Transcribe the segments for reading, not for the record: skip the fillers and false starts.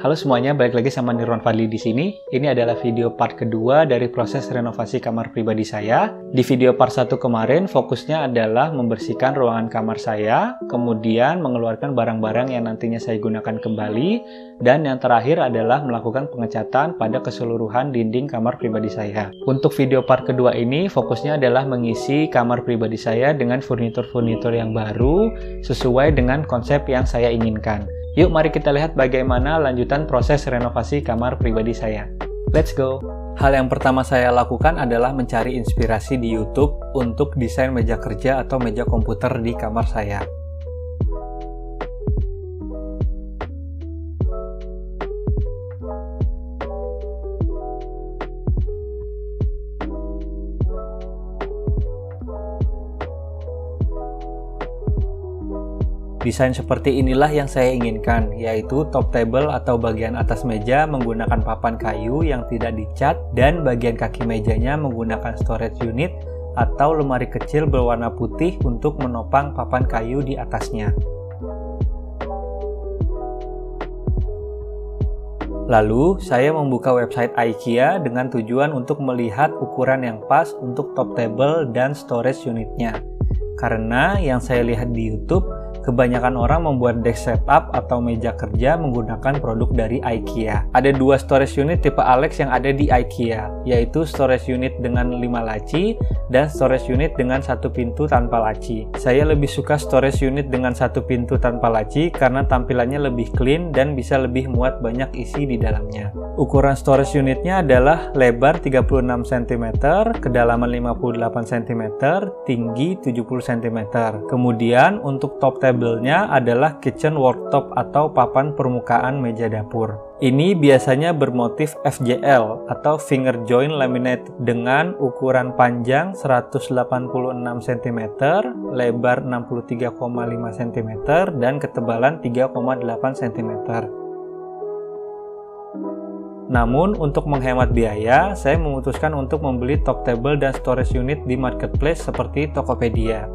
Halo semuanya, balik lagi sama Nirwan Fadli di sini. Ini adalah video part kedua dari proses renovasi kamar pribadi saya. Di video part 1 kemarin, fokusnya adalah membersihkan ruangan kamar saya, kemudian mengeluarkan barang-barang yang nantinya saya gunakan kembali, dan yang terakhir adalah melakukan pengecatan pada keseluruhan dinding kamar pribadi saya. Untuk video part kedua ini, fokusnya adalah mengisi kamar pribadi saya dengan furnitur-furnitur yang baru, sesuai dengan konsep yang saya inginkan. Yuk mari kita lihat bagaimana lanjutan proses renovasi kamar pribadi saya. Let's go! Hal yang pertama saya lakukan adalah mencari inspirasi di YouTube untuk desain meja kerja atau meja komputer di kamar saya. Desain seperti inilah yang saya inginkan, yaitu top table atau bagian atas meja menggunakan papan kayu yang tidak dicat dan bagian kaki mejanya menggunakan storage unit atau lemari kecil berwarna putih untuk menopang papan kayu di atasnya. Lalu, saya membuka website IKEA dengan tujuan untuk melihat ukuran yang pas untuk top table dan storage unitnya. Karena yang saya lihat di YouTube, kebanyakan orang membuat desk setup atau meja kerja menggunakan produk dari IKEA. Ada dua storage unit tipe Alex yang ada di IKEA, yaitu storage unit dengan 5 laci dan storage unit dengan 1 pintu tanpa laci. Saya lebih suka storage unit dengan 1 pintu tanpa laci karena tampilannya lebih clean dan bisa lebih muat banyak isi di dalamnya. Ukuran storage unitnya adalah lebar 36 cm, kedalaman 58 cm, tinggi 70 cm. Kemudian untuk top table-nya adalah kitchen worktop atau papan permukaan meja dapur. Ini biasanya bermotif FJL atau finger joint laminate dengan ukuran panjang 186 cm, lebar 63,5 cm, dan ketebalan 3,8 cm. Namun, untuk menghemat biaya, saya memutuskan untuk membeli top table dan storage unit di marketplace seperti Tokopedia.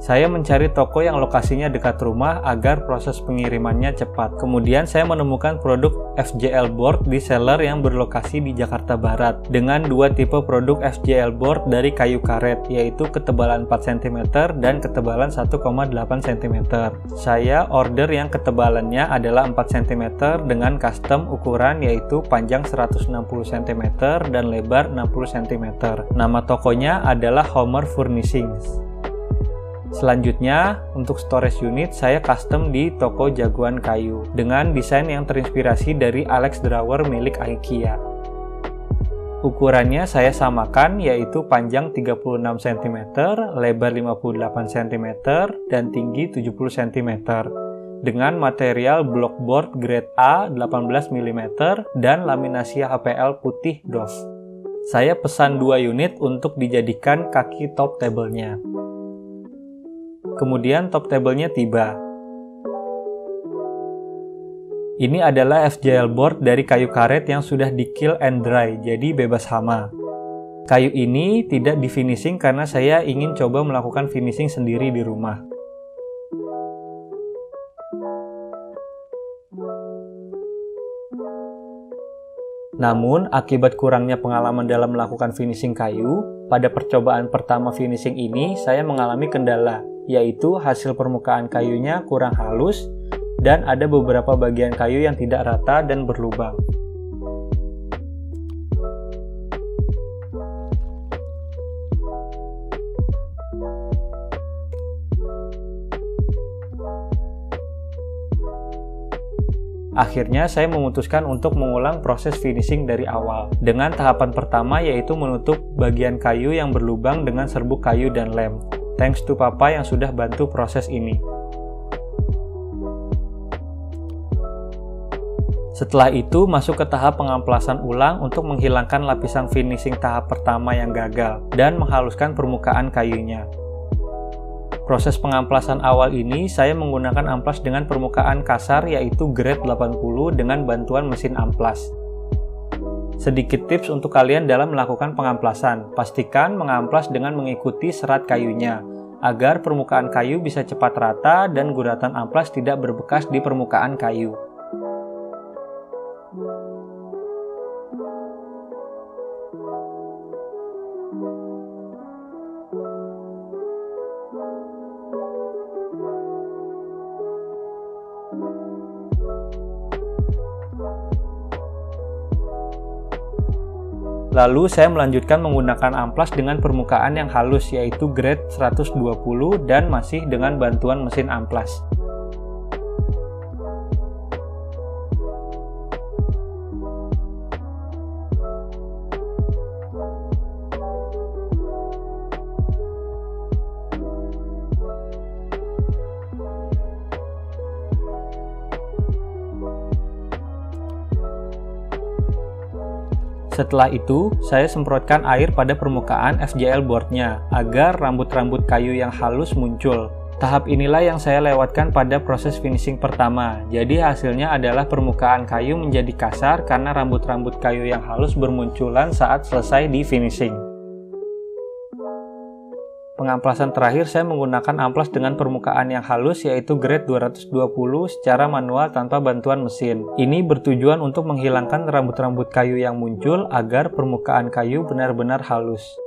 Saya mencari toko yang lokasinya dekat rumah agar proses pengirimannya cepat. Kemudian saya menemukan produk FJL board di seller yang berlokasi di Jakarta Barat dengan dua tipe produk FJL board dari kayu karet, yaitu ketebalan 4 cm dan ketebalan 1,8 cm. Saya order yang ketebalannya adalah 4 cm dengan custom ukuran yaitu panjang 160 cm dan lebar 60 cm. Nama tokonya adalah Homer Furnishings. Selanjutnya, untuk storage unit saya custom di toko Jagoan Kayu dengan desain yang terinspirasi dari Alex Drawer milik IKEA. Ukurannya saya samakan yaitu panjang 36 cm, lebar 58 cm, dan tinggi 70 cm dengan material blockboard grade A 18 mm dan laminasi HPL putih doff. Saya pesan 2 unit untuk dijadikan kaki top table-nya. Kemudian top table-nya tiba. Ini adalah FJL board dari kayu karet yang sudah di kill and dry, jadi bebas hama. Kayu ini tidak di finishing karena saya ingin coba melakukan finishing sendiri di rumah. Namun, akibat kurangnya pengalaman dalam melakukan finishing kayu, pada percobaan pertama finishing ini saya mengalami kendala, yaitu hasil permukaan kayunya kurang halus dan ada beberapa bagian kayu yang tidak rata dan berlubang. Akhirnya saya memutuskan untuk mengulang proses finishing dari awal dengan tahapan pertama yaitu menutup bagian kayu yang berlubang dengan serbuk kayu dan lem. Thanks to Papa yang sudah bantu proses ini. Setelah itu masuk ke tahap pengamplasan ulang untuk menghilangkan lapisan finishing tahap pertama yang gagal dan menghaluskan permukaan kayunya. Proses pengamplasan awal ini saya menggunakan amplas dengan permukaan kasar yaitu grade 80 dengan bantuan mesin amplas. Sedikit tips untuk kalian dalam melakukan pengamplasan. Pastikan mengamplas dengan mengikuti serat kayunya. agar permukaan kayu bisa cepat rata dan guratan amplas tidak berbekas di permukaan kayu. Lalu saya melanjutkan menggunakan amplas dengan permukaan yang halus yaitu grade 120 dan masih dengan bantuan mesin amplas. Setelah itu, saya semprotkan air pada permukaan FJL boardnya agar rambut-rambut kayu yang halus muncul. Tahap inilah yang saya lewatkan pada proses finishing pertama. Jadi hasilnya adalah permukaan kayu menjadi kasar karena rambut-rambut kayu yang halus bermunculan saat selesai di finishing. Pengamplasan terakhir saya menggunakan amplas dengan permukaan yang halus yaitu grade 220 secara manual tanpa bantuan mesin. Ini bertujuan untuk menghilangkan rambut-rambut kayu yang muncul agar permukaan kayu benar-benar halus.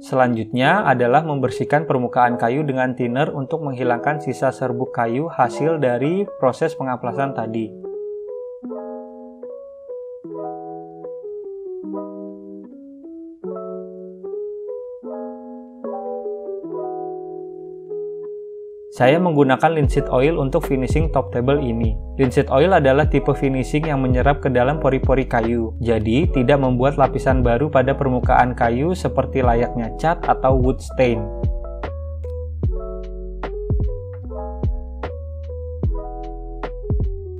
Selanjutnya adalah membersihkan permukaan kayu dengan thinner untuk menghilangkan sisa serbuk kayu hasil dari proses pengamplasan tadi. Saya menggunakan linseed oil untuk finishing top table ini. Linseed oil adalah tipe finishing yang menyerap ke dalam pori-pori kayu, jadi tidak membuat lapisan baru pada permukaan kayu seperti layaknya cat atau wood stain.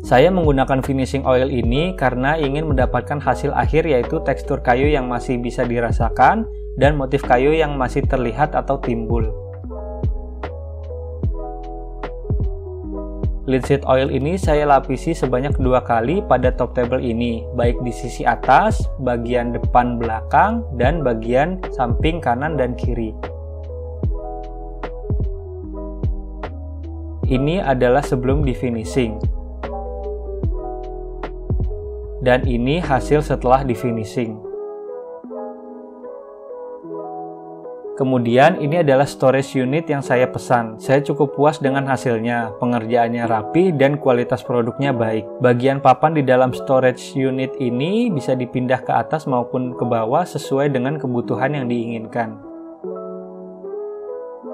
Saya menggunakan finishing oil ini karena ingin mendapatkan hasil akhir yaitu tekstur kayu yang masih bisa dirasakan dan motif kayu yang masih terlihat atau timbul. Linseed oil ini saya lapisi sebanyak 2 kali pada top table ini, baik di sisi atas, bagian depan belakang, dan bagian samping kanan dan kiri. Ini adalah sebelum di finishing. Dan ini hasil setelah di finishing. Kemudian ini adalah storage unit yang saya pesan. Saya cukup puas dengan hasilnya, pengerjaannya rapi dan kualitas produknya baik. Bagian papan di dalam storage unit ini bisa dipindah ke atas maupun ke bawah sesuai dengan kebutuhan yang diinginkan.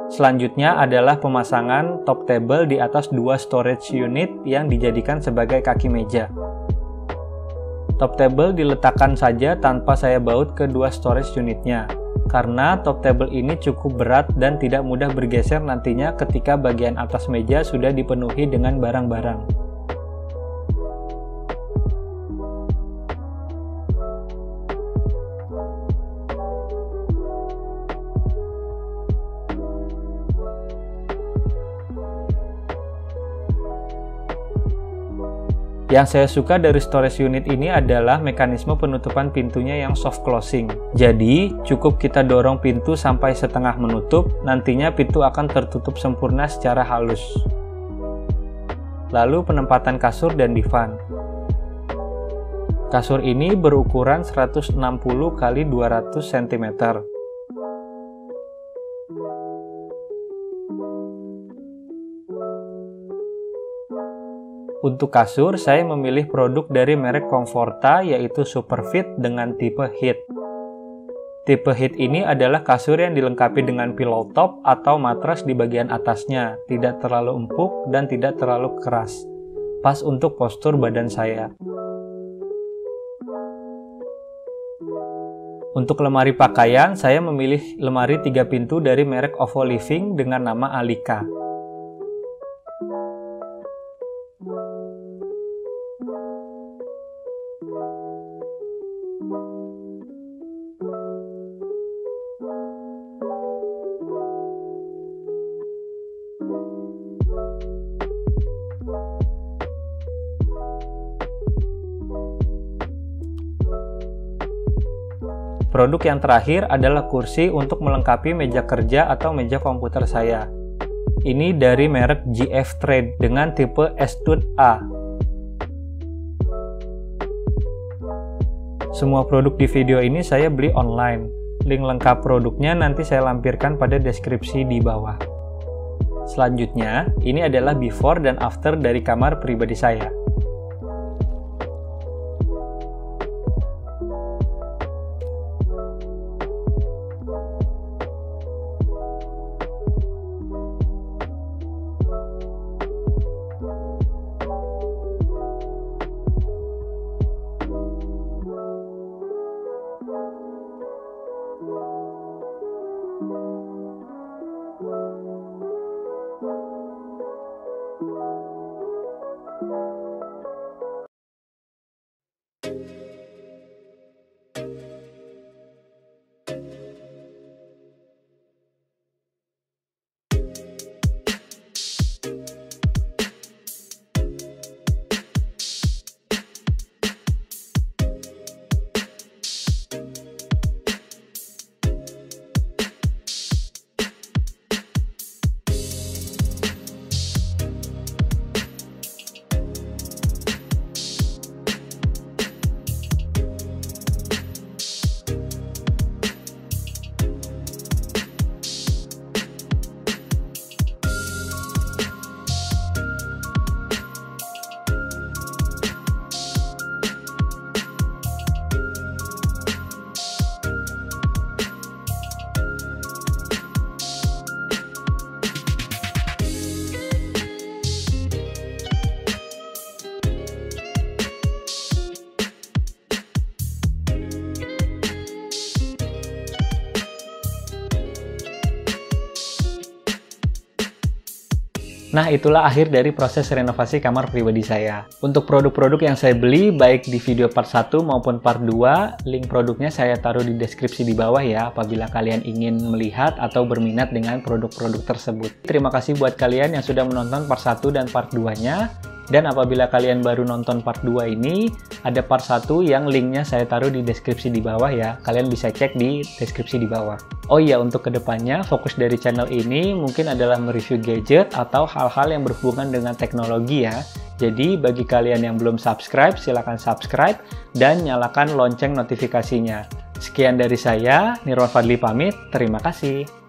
Selanjutnya adalah pemasangan top table di atas 2 storage unit yang dijadikan sebagai kaki meja. Top table diletakkan saja tanpa saya baut ke 2 storage unitnya. Karena top table ini cukup berat dan tidak mudah bergeser nantinya ketika bagian atas meja sudah dipenuhi dengan barang-barang. Yang saya suka dari storage unit ini adalah mekanisme penutupan pintunya yang soft closing. Jadi, cukup kita dorong pintu sampai setengah menutup, nantinya pintu akan tertutup sempurna secara halus. Lalu penempatan kasur dan divan. Kasur ini berukuran 160 x 200 cm. Untuk kasur, saya memilih produk dari merek Comforta yaitu Superfit dengan tipe Heat. Tipe Heat ini adalah kasur yang dilengkapi dengan pillow top atau matras di bagian atasnya, tidak terlalu empuk dan tidak terlalu keras. Pas untuk postur badan saya. Untuk lemari pakaian, saya memilih lemari 3 pintu dari merek OVO Living dengan nama Alika. Produk yang terakhir adalah kursi untuk melengkapi meja kerja atau meja komputer saya. Ini dari merek GF Trade dengan tipe S-Tooth A. Semua produk di video ini saya beli online. Link lengkap produknya nanti saya lampirkan pada deskripsi di bawah. Selanjutnya, ini adalah before dan after dari kamar pribadi saya. Nah, itulah akhir dari proses renovasi kamar pribadi saya. Untuk produk-produk yang saya beli, baik di video part 1 maupun part 2, link produknya saya taruh di deskripsi di bawah ya, apabila kalian ingin melihat atau berminat dengan produk-produk tersebut. Terima kasih buat kalian yang sudah menonton part 1 dan part 2-nya. Dan apabila kalian baru nonton part 2 ini, ada part 1 yang linknya saya taruh di deskripsi di bawah ya. Kalian bisa cek di deskripsi di bawah. Oh iya, untuk kedepannya, fokus dari channel ini mungkin adalah mereview gadget atau hal-hal yang berhubungan dengan teknologi ya. Jadi, bagi kalian yang belum subscribe, silakan subscribe dan nyalakan lonceng notifikasinya. Sekian dari saya, Nirwan Fadli pamit, terima kasih.